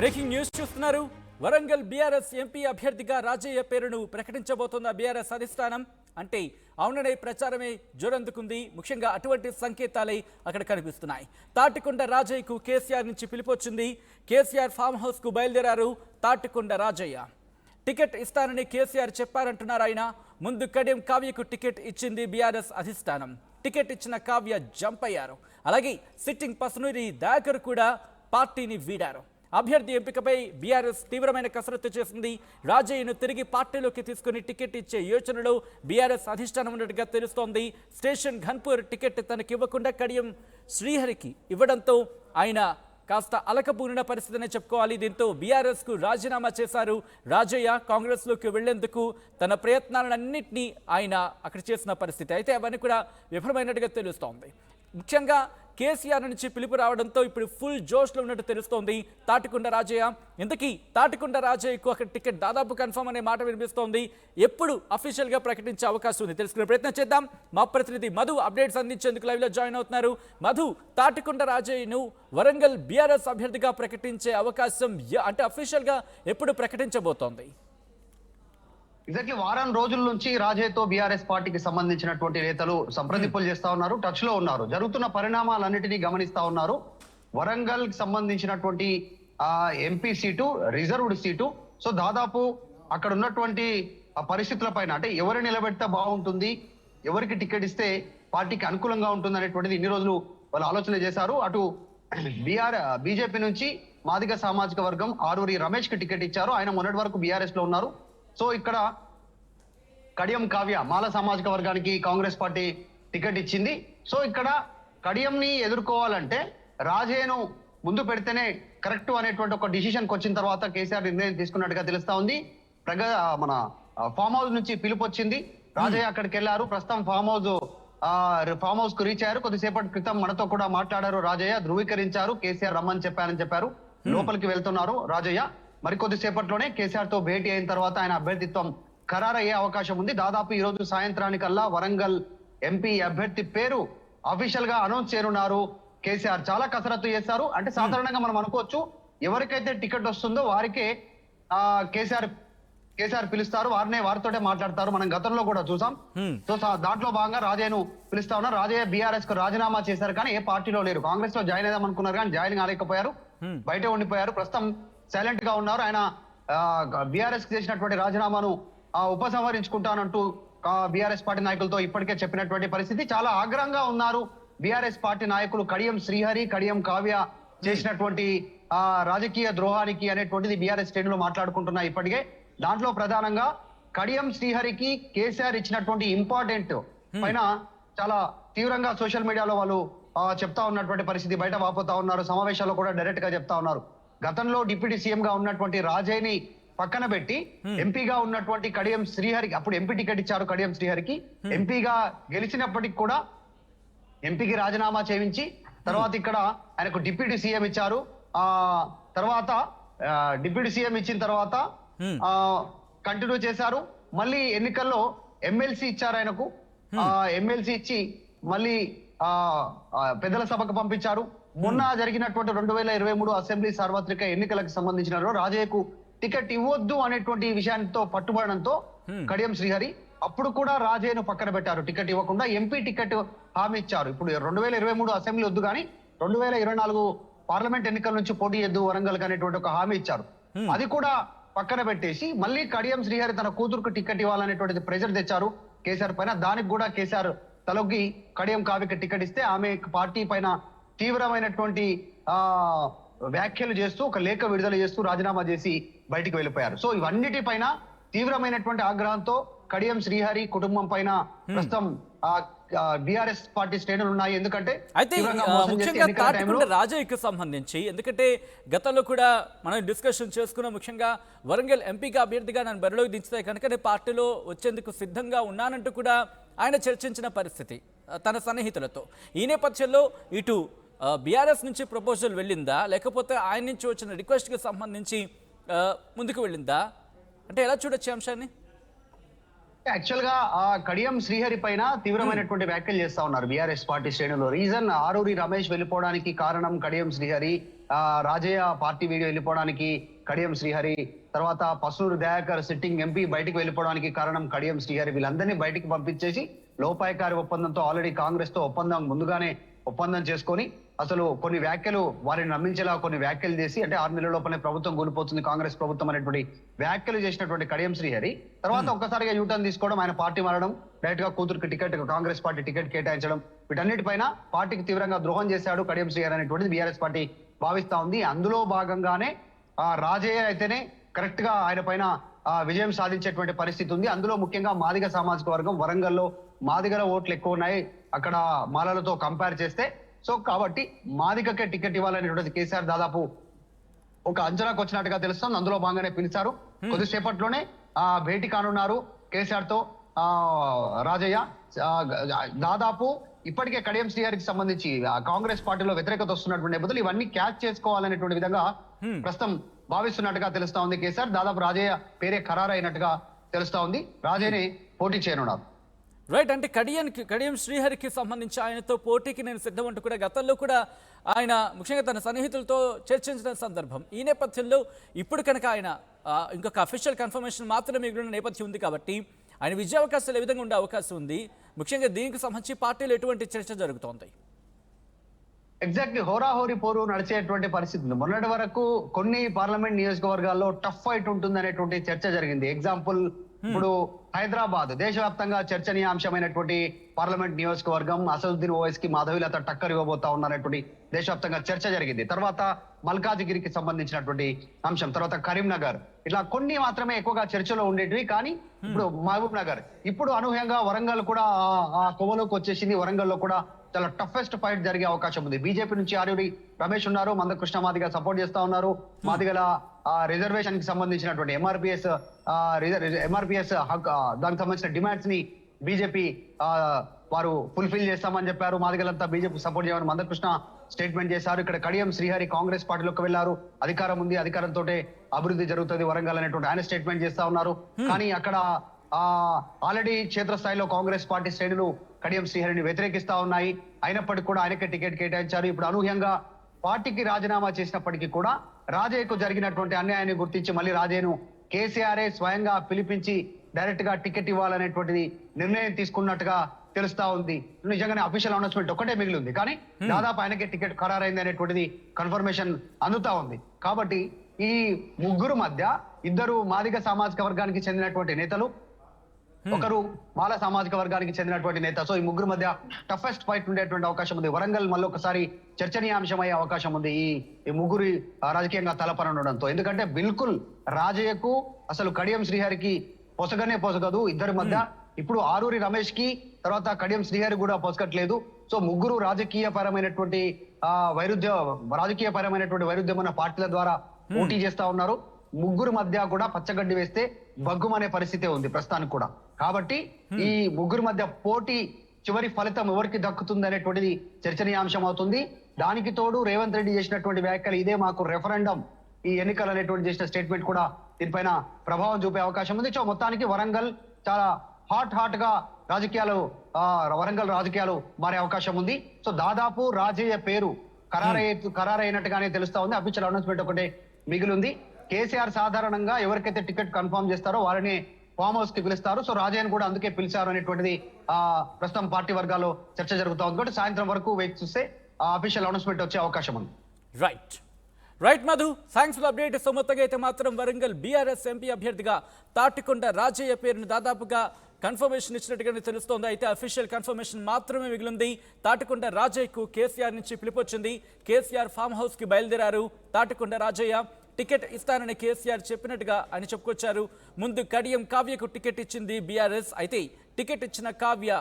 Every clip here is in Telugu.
బ్రేకింగ్ న్యూస్ చూస్తున్నారు. వరంగల్ బీఆర్ఎస్ ఎంపీ అభ్యర్థిగా రాజయ్య పేరును ప్రకటించబోతున్న బీఆర్ఎస్ అధిష్టానం. అంటే అవుననే ప్రచారమే జోరందుకుంది. ముఖ్యంగా అటువంటి సంకేతాలే అక్కడ కనిపిస్తున్నాయి. తాటికొండ రాజయ్యకు కేసీఆర్ నుంచి పిలుపొచ్చింది. కేసీఆర్ ఫామ్ హౌస్ కు బయలుదేరారు తాటికొండ రాజయ్య. టికెట్ ఇస్తానని కేసీఆర్ చెప్పారంటున్నారు ఆయన. ముందు కడియం కావ్యకు టికెట్ ఇచ్చింది బీఆర్ఎస్ అధిష్టానం. టికెట్ ఇచ్చిన కావ్య జంప్ అయ్యారు. అలాగే సిట్టింగ్ పసునూరి దయాకర్ కూడా పార్టీని వీడారు. అభ్యర్థి ఎంపికపై బీఆర్ఎస్ తీవ్రమైన కసరత్తు చేసింది. రాజయ్యను తిరిగి పార్టీలోకి తీసుకుని టికెట్ ఇచ్చే యోచనలో బీఆర్ఎస్ అధిష్టానం ఉన్నట్టుగా తెలుస్తోంది. స్టేషన్ ఘన్పూర్ టికెట్ తనకి ఇవ్వకుండా కడియం శ్రీహరికి ఇవ్వడంతో ఆయన కాస్త అలకబూనిన పరిస్థితినే చెప్పుకోవాలి. దీంతో బీఆర్ఎస్ కు రాజీనామా చేశారు రాజయ్య. కాంగ్రెస్ లోకి వెళ్లేందుకు తన ప్రయత్నాలన్నింటినీ ఆయన అక్కడ చేసిన పరిస్థితి. అయితే అవన్నీ కూడా విఫలమైనట్టుగా తెలుస్తోంది. ముఖ్యంగా కేసీఆర్ నుంచి పిలుపు రావడంతో ఇప్పుడు ఫుల్ జోష్లో ఉన్నట్టు తెలుస్తోంది తాటికొండ రాజయ్య. ఇంతకీ తాటికొండ రాజయ్యకు అక్కడ టికెట్ దాదాపు కన్ఫర్మ్ అనే మాట వినిపిస్తోంది. ఎప్పుడు అఫీషియల్గా ప్రకటించే అవకాశం ఉంది తెలుసుకునే ప్రయత్నం చేద్దాం. మా ప్రతినిధి మధు అప్డేట్స్ అందించేందుకు లైవ్లో జాయిన్ అవుతున్నారు. మధు, తాటికొండ రాజయ్యను వరంగల్ బీఆర్ఎస్ అభ్యర్థిగా ప్రకటించే అవకాశం అంటే అఫీషియల్గా ఎప్పుడు ప్రకటించబోతోంది? ఎగ్జాక్ట్లీ వారం రోజుల నుంచి రాజయ్యతో బీఆర్ఎస్ పార్టీకి సంబంధించినటువంటి నేతలు సంప్రదింపులు చేస్తా ఉన్నారు, టచ్ లో ఉన్నారు. జరుగుతున్న పరిణామాలన్నిటినీ గమనిస్తా ఉన్నారు. వరంగల్ కి సంబంధించినటువంటి MP seat reserved seat. So దాదాపు అక్కడ ఉన్నటువంటి పరిస్థితుల పైన అంటే ఎవరు నిలబెడితే బాగుంటుంది, ఎవరికి టికెట్ ఇస్తే పార్టీకి అనుకూలంగా ఉంటుంది అనేటువంటిది ఇన్ని రోజులు వాళ్ళు ఆలోచన చేశారు. అటు బీజేపీ నుంచి మాదిగ సామాజిక వర్గం ఆరూరి రమేష్ కి టికెట్ ఇచ్చారు. ఆయన మొన్నటి వరకు బీఆర్ఎస్ లో ఉన్నారు. సో ఇక్కడ కడియం కావ్య మాల సామాజిక వర్గానికి కాంగ్రెస్ పార్టీ టికెట్ ఇచ్చింది. సో ఇక్కడ కడియంని ఎదుర్కోవాలంటే రాజయ్యను ముందు పెడితేనే కరెక్ట్ అనేటువంటి ఒక డిసిషన్కి వచ్చిన తర్వాత కేసీఆర్ నిర్ణయం తీసుకున్నట్టుగా తెలుస్తా ఉంది. మన ఫామ్ హౌస్ నుంచి పిలుపు వచ్చింది. రాజయ్య అక్కడికి వెళ్లారు. ప్రస్తుతం ఫామ్ హౌస్ కు రీచ్ అయ్యారు. కొద్దిసేపటి క్రితం మనతో కూడా మాట్లాడారు రాజయ్య. ధృవీకరించారు, కేసీఆర్ రమ్మని చెప్పారు. లోపలికి వెళ్తున్నారు రాజయ్య. మరికొద్దిసేపట్లోనే కేసీఆర్ తో భేటీ అయిన తర్వాత ఆయన అభ్యర్థిత్వం ఖరారయ్యే అవకాశం ఉంది. దాదాపు ఈ రోజు సాయంత్రానికల్లా వరంగల్ ఎంపీ అభ్యర్థి పేరు అఫీషియల్ గా అనౌన్స్ చేయనున్నారు కేసీఆర్. చాలా కసరత్తు చేశారు. అంటే సాధారణంగా మనం అనుకోవచ్చు ఎవరికైతే టికెట్ వస్తుందో వారికే కేసీఆర్ పిలుస్తారు, వారితోటే మాట్లాడతారు. మనం గతంలో కూడా చూసాం. సో దాంట్లో భాగంగా రాజయ్యను పిలుస్తా ఉన్నారు. రాజయ్య బీఆర్ఎస్ కు రాజీనామా చేశారు, కానీ ఏ పార్టీలో లేరు. కాంగ్రెస్ లో జాయిన్ అయిదాం అనుకున్నారు, కానీ జాయిన్ కాలేకపోయారు, బయట ఉండిపోయారు. ప్రస్తుతం సైలెంట్ గా ఉన్నారు. ఆయన బీఆర్ఎస్ కి చేసినటువంటి రాజీనామాను ఉపసంహరించుకుంటానంటూ బీఆర్ఎస్ పార్టీ నాయకులతో ఇప్పటికే చెప్పినటువంటి పరిస్థితి. చాలా ఆగ్రహంగా ఉన్నారు బీఆర్ఎస్ పార్టీ నాయకులు. కడియం శ్రీహరి, కడియం కావ్య చేసినటువంటి రాజకీయ ద్రోహానికి అనేటువంటిది బీఆర్ఎస్ శ్రేణులు మాట్లాడుకుంటున్నాయి ఇప్పటికే. దాంట్లో ప్రధానంగా కడియం శ్రీహరికి కేసీఆర్ ఇచ్చినటువంటి ఇంపార్టెంట్ పైన చాలా తీవ్రంగా సోషల్ మీడియాలో వాళ్ళు చెప్తా ఉన్నటువంటి పరిస్థితి బయట వాపోతా ఉన్నారు. సమావేశాల్లో కూడా డైరెక్ట్ గా చెప్తా ఉన్నారు. గతంలో డిప్యూటీ సీఎం గా ఉన్నటువంటి రాజయ్యని పక్కన పెట్టి ఎంపీగా ఉన్నటువంటి కడియం శ్రీహరికి అప్పుడు ఎంపీ టికెట్ ఇచ్చారు. కడియం శ్రీహరికి ఎంపీగా గెలిచినప్పటికి కూడా ఎంపీకి రాజీనామా చేయించి తర్వాత ఇక్కడ ఆయనకు డిప్యూటీ సీఎం ఇచ్చారు. తర్వాత డిప్యూటీ సీఎం ఇచ్చిన తర్వాత కంటిన్యూ చేశారు. మళ్ళీ ఎన్నికల్లో ఎమ్మెల్సీ ఇచ్చారు ఆయనకు. ఎమ్మెల్సీ ఇచ్చి మళ్ళీ పెద్దల సభకు పంపించారు. మొన్న జరిగినటువంటి 2023 అసెంబ్లీ సార్వత్రిక ఎన్నికలకు సంబంధించిన రాజయ్యకు టికెట్ ఇవ్వద్దు అనేటువంటి విషయానికి పట్టుబడడంతో కడియం శ్రీహరి అప్పుడు కూడా రాజయ్యను పక్కన పెట్టారు. టికెట్ ఇవ్వకుండా ఎంపీ టికెట్ హామీ ఇచ్చారు. ఇప్పుడు 2023 అసెంబ్లీ వద్దు, కానీ 2024 పార్లమెంట్ ఎన్నికల నుంచి పోటీ చేద్దు వరంగల్ అనేటువంటి ఒక హామీ ఇచ్చారు. అది కూడా పక్కన పెట్టేసి మళ్ళీ కడియం శ్రీహరి తన కూతురుకు టికెట్ ఇవ్వాలనేటువంటి ప్రెజర్ తెచ్చారు కేసీఆర్ పైన. దానికి కూడా కేసీఆర్ తలొగ్గి కడియం కావ్యకి టికెట్ ఇస్తే ఆమె పార్టీ పైన తీవ్రమైనటువంటి వ్యాఖ్యలు చేస్తూ ఒక లేఖ విడుదల చేస్తూ రాజీనామా చేసి బయటికి వెళ్ళిపోయారు. సో ఇవన్నిటిపైన తీవ్రమైనటువంటి ఆగ్రహంతో కడియం శ్రీహరి కుటుంబం పైన ప్రస్తుతం బీఆర్ఎస్ పార్టీ శ్రేణులు ఉన్నాయి. ఎందుకంటే అయితే ముఖ్యంగా తాటికొండ రాజయ్యకు సంబంధించి, ఎందుకంటే గతంలో కూడా మనం డిస్కషన్ చేసుకున్న ముఖ్యంగా వరంగల్ ఎంపీగా అభ్యర్థిగా నన్ను బరిలోకి దించితే కనుక నేను పార్టీలో వచ్చేందుకు సిద్ధంగా ఉన్నానంటూ కూడా ఆయన చర్చించిన పరిస్థితి తన సన్నిహితులతో. ఈ నేపథ్యంలో ఇటు బీఆర్ఎస్ నుంచి ప్రపోజల్ వెళ్ళిందా, లేకపోతే ఆయన నుంచి వచ్చిన రిక్వెస్ట్కి సంబంధించి ముందుకు వెళ్ళిందా, అంటే ఎలా చూడొచ్చు అంశాన్ని? యాక్చువల్ గా కడియం శ్రీహరి పైన తీవ్రమైనటువంటి వ్యాఖ్యలు చేస్తా ఉన్నారు బీఆర్ఎస్ పార్టీ శ్రేణులు. రీజన్ ఆరూరి రమేష్ వెళ్ళిపోవడానికి కారణం కడియం శ్రీహరి, రాజయ్య పార్టీ వీడి వెళ్ళిపోవడానికి కడియం శ్రీహరి, తర్వాత పసునూరు దయాకర్ సిట్టింగ్ ఎంపీ బయటికి వెళ్ళిపోవడానికి కారణం కడియం శ్రీహరి, వీళ్ళందరినీ బయటికి పంపించేసి లోపాయకారి ఒప్పందంతో ఆల్రెడీ కాంగ్రెస్ తో ముందుగానే ఒప్పందం చేసుకొని అసలు కొన్ని వ్యాఖ్యలు వారిని నమ్మించేలా కొన్ని వ్యాఖ్యలు చేసి, అంటే 6 నెలల లోపలే ప్రభుత్వం కూలిపోతుంది కాంగ్రెస్ ప్రభుత్వం అనేటువంటి వ్యాఖ్యలు చేసినటువంటి కడియం శ్రీహరి తర్వాత ఒక్కసారిగా యూటర్న్ తీసుకోవడం, ఆయన పార్టీ మారడం, డైరెక్ట్ గా కూతురికి టికెట్, కాంగ్రెస్ పార్టీ టికెట్ కేటాయించడం, వీటన్నిటిపైన పార్టీకి తీవ్రంగా ద్రోహం చేశాడు కడియం శ్రీహరి అనేటువంటిది బీఆర్ఎస్ పార్టీ భావిస్తా ఉంది. అందులో భాగంగానే రాజయ్య అయితేనే కరెక్ట్ గా ఆయన పైన విజయం సాధించేటువంటి పరిస్థితి ఉంది. అందులో ముఖ్యంగా మాదిగ సామాజిక వర్గం, వరంగల్లో మాదిగల ఓట్లు ఎక్కువ ఉన్నాయి అక్కడ మాలలతో కంపేర్ చేస్తే. సో కాబట్టి మాదిగకే టికెట్ ఇవ్వాలనేటువంటిది కేసీఆర్ దాదాపు ఒక అంచనాకు వచ్చినట్టుగా తెలుస్తుంది. అందులో భాగంగానే పిలిచారు. కొద్దిసేపట్లోనే భేటీ కానున్నారు కేసీఆర్ తో రాజయ్య. దాదాపు ఇప్పటికే కడియం శ్రీహరికి సంబంధించి కాంగ్రెస్ పార్టీలో వ్యతిరేకత వస్తున్నటువంటి నేపథ్యంలో ఇవన్నీ క్యాచ్ చేసుకోవాలనేటువంటి విధంగా ప్రస్తుతం భావిస్తున్నట్టుగా తెలుస్తా ఉంది కేసీఆర్. దాదాపు రాజయ్య పేరే ఖరారు అయినట్టుగా తెలుస్తా ఉంది. రాజయ్యని పోటీ చేయనున్నారు. రైట్, అంటే కడియం శ్రీహరికి సంబంధించి ఆయనతో పోటీకి నేను సిద్ధమంటూ కూడా గతంలో కూడా ఆయన ముఖ్యంగా తన సన్నిహితులతో చర్చించిన సందర్భం. ఈ నేపథ్యంలో ఇప్పుడు కనుక ఆయన ఇంకొక అఫీషియల్ కన్ఫర్మేషన్ మాత్రమే మిగిలిన నేపథ్యం ఉంది కాబట్టి ఆయన విజయావకాశాలు ఏ విధంగా ఉండే అవకాశం ఉంది? ముఖ్యంగా దీనికి సంబంధించి పార్టీలో ఎటువంటి చర్చ జరుగుతోంది? ఎగ్జాక్ట్లీ హోరాహోరీ పోరు నడిచేటువంటి పరిస్థితి ఉంది. మొన్నటి వరకు కొన్ని పార్లమెంట్ నియోజకవర్గాల్లో టఫ్ ఫైట్ ఉంటుంది అనేటువంటి చర్చ జరిగింది. ఎగ్జాంపుల్ ఇప్పుడు హైదరాబాద్ దేశవ్యాప్తంగా చర్చనీయాంశమైనటువంటి పార్లమెంట్ నియోజకవర్గం, అసదుద్దీన్ ఓవైసీ కి మాధవీలత టక్కర్ ఇవ్వబోతా ఉన్నటువంటి దేశవ్యాప్తంగా చర్చ జరిగింది. తర్వాత మల్కాజిగిరికి సంబంధించినటువంటి అంశం, తర్వాత కరీంనగర్, ఇట్లా కొన్ని మాత్రమే ఎక్కువగా చర్చలో ఉండేటివి. కానీ ఇప్పుడు మహబూబ్ నగర్, ఇప్పుడు అనూహ్యంగా వరంగల్ కూడా ఆ కోవలోకి వచ్చేసింది. వరంగల్లో కూడా చాలా టఫెస్ట్ ఫైట్ జరిగే అవకాశం ఉంది. బీజేపీ నుంచి ఆర్యూడి రమేష్ ఉన్నారు, మందకృష్ణ మాదిగ సపోర్ట్ చేస్తా ఉన్నారు. మాదిగల రిజర్వేషన్ కి సంబంధించినటువంటి ఎంఆర్పిఎస్ దానికి సంబంధించిన డిమాండ్స్ ని బీజేపీ వారు ఫుల్ఫిల్ చేస్తామని చెప్పారు. మాదిగలంతా బీజేపీ సపోర్ట్ చేయమని మందకృష్ణ స్టేట్మెంట్ చేశారు. ఇక్కడ కడియం శ్రీహరి కాంగ్రెస్ పార్టీలోకి వెళ్లారు. అధికారం ఉంది, అధికారంతో అభివృద్ధి జరుగుతుంది వరంగల్ అనేటువంటి ఆయన స్టేట్మెంట్ చేస్తా ఉన్నారు. కానీ అక్కడ ఆల్రెడీ క్షేత్రస్థాయిలో కాంగ్రెస్ పార్టీ శ్రేణులు కడియం శ్రీహరిని వ్యతిరేకిస్తా ఉన్నాయి. అయినప్పటికీ కూడా ఆయనకే టికెట్ కేటాయించారు. ఇప్పుడు అనూహ్యంగా పార్టీకి రాజీనామా చేసినప్పటికీ కూడా రాజయ్యకు జరిగినటువంటి అన్యాయాన్ని గుర్తించి మళ్ళీ రాజయ్యను కేసీఆర్ స్వయంగా పిలిపించి డైరెక్ట్ గా టికెట్ ఇవ్వాలనేటువంటిది నిర్ణయం తీసుకున్నట్టుగా తెలుస్తా ఉంది. నిజంగానే అఫీషియల్ అనౌన్స్మెంట్ ఒకటే మిగిలి ఉంది, కానీ దాదాపు ఆయనకే టికెట్ ఖరారైంది అనేటువంటిది కన్ఫర్మేషన్ అందుతా ఉంది. కాబట్టి ఈ ముగ్గురు మధ్య ఇద్దరు మాదిగ సామాజిక వర్గానికి చెందినటువంటి నేతలు, ఒకరు మాల సామాజిక వర్గానికి చెందినటువంటి నేత. సో ఈ ముగ్గురు మధ్య టఫెస్ట్ ఫైట్ ఉండేటువంటి అవకాశం ఉంది. వరంగల్ మళ్ళీ ఒకసారి చర్చనీయాంశమయ్యే అవకాశం ఉంది ఈ ముగ్గురు రాజకీయంగా తలపనుండడంతో. ఎందుకంటే బిల్కుల్ రాజయ్యకు అసలు కడియం శ్రీహరికి పొసగనే పొసగదు ఇద్దరి మధ్య. ఇప్పుడు ఆరూరి రమేష్ కి తర్వాత కడియం శ్రీహరి కూడా పొసగట్లేదు. సో ముగ్గురు రాజకీయపరమైనటువంటి వైరుధ్యం ఉన్న పార్టీల ద్వారా పోటీ చేస్తా ఉన్నారు. ముగ్గురు మధ్య కూడా పచ్చగడ్డి వేస్తే బగ్గుమనే పరిస్థితే ఉంది ప్రస్తుతానికి కూడా. కాబట్టి ఈ ముగ్గురు మధ్య పోటీ చివరి ఫలితం ఎవరికి దక్కుతుంది అనేటువంటిది చర్చనీయాంశం అవుతుంది. దానికి తోడు రేవంత్ రెడ్డి చేసినటువంటి వ్యాఖ్యలు, ఇదే మాకు రెఫరెండం ఈ ఎన్నికలు అనేటువంటి చేసిన స్టేట్మెంట్ కూడా దీనిపైన ప్రభావం చూపే అవకాశం ఉంది. సో మొత్తానికి వరంగల్ చాలా హాట్ గా వరంగల్ రాజకీయాలు మారే అవకాశం ఉంది. సో దాదాపు రాజయ్య పేరు ఖరారైనట్టుగానే తెలుస్తా ఉంది. అఫీషియల్ అనౌన్స్మెంట్ ఒకటే మిగిలి ఉంది. కేసీఆర్ సాధారణంగా ఎవరికైతే టికెట్ కన్ఫర్మ్ చేస్తారో వారిని ఫామ్ హౌస్ కి పిలుస్తారు. సో రాజయ్యను కూడా అందుకే పిలిచారు అనేటువంటిది ప్రస్తుతం పార్టీ వర్గాల్లో చర్చ జరుగుతా ఉంది. కాబట్టి సాయంత్రం వరకు వేచి చూస్తే అఫీషియల్ అనౌన్స్మెంట్ వచ్చే అవకాశం ఉంది. Right Madhu, thanks for update. So మొత్తంగా అయితే మాత్రం వరంగల్ బీఆర్ఎస్ ఎంపీ అభ్యర్థిగా తాటికొండ రాజయ్య పేరును దాదాపుగా కన్ఫర్మేషన్ ఇచ్చినట్టుగానే తెలుస్తోంది. అయితే అఫీషియల్ కన్ఫర్మేషన్ మాత్రమే మిగిలింది. తాటికొండ రాజయ్యకు కేసీఆర్ నుంచి పిలుపొచ్చింది. కేసీఆర్ ఫామ్ హౌస్ కి బయలుదేరారు. తాటికొండ రాజయ్య టికెట్ ఇస్తానని కేసీఆర్ చెప్పినట్టుగా ఆయన చెప్పుకొచ్చారు. ముందు కడియం కావ్యకు టికెట్ ఇచ్చింది బీఆర్ఎస్. అయితే టికెట్ ఇచ్చిన కావ్య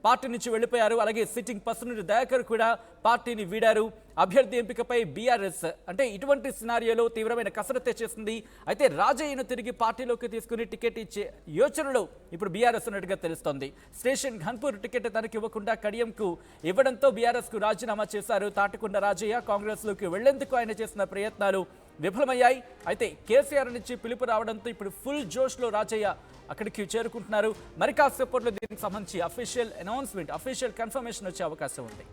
పార్టీ నుంచి వెళ్లిపోయారు. అలాగే సిట్టింగ్ పసునూరి దయాకర్ కూడా పార్టీని వీడారు. అభ్యర్థి ఎంపికపై బీఆర్ఎస్ అంటే ఇటువంటి సినారియోలో తీవ్రమైన కసరత్తే చేస్తుంది. అయితే రాజయ్యను తిరిగి పార్టీలోకి తీసుకుని టికెట్ ఇచ్చే యోచనలో ఇప్పుడు బీఆర్ఎస్ ఉన్నట్టుగా తెలుస్తోంది. స్టేషన్ ఘన్పూర్ టికెట్ తనకి ఇవ్వకుండా కడియంకు ఇవ్వడంతో బీఆర్ఎస్ కు రాజీనామా చేశారు తాటికొండ రాజయ్య. కాంగ్రెస్ లోకి వెళ్లేందుకు ఆయన చేసిన ప్రయత్నాలు విఫలమయ్యాయి. అయితే కేసీఆర్ నుంచి పిలుపు రావడంతో ఇప్పుడు ఫుల్ జోష్లో రాజయ్య అక్కడికి చేరుకుంటున్నారు. మరి కాసేపట్లో దీనికి సంబంధించి అఫీషియల్ అనౌన్స్మెంట్, అఫీషియల్ కన్ఫర్మేషన్ వచ్చే అవకాశం ఉంది.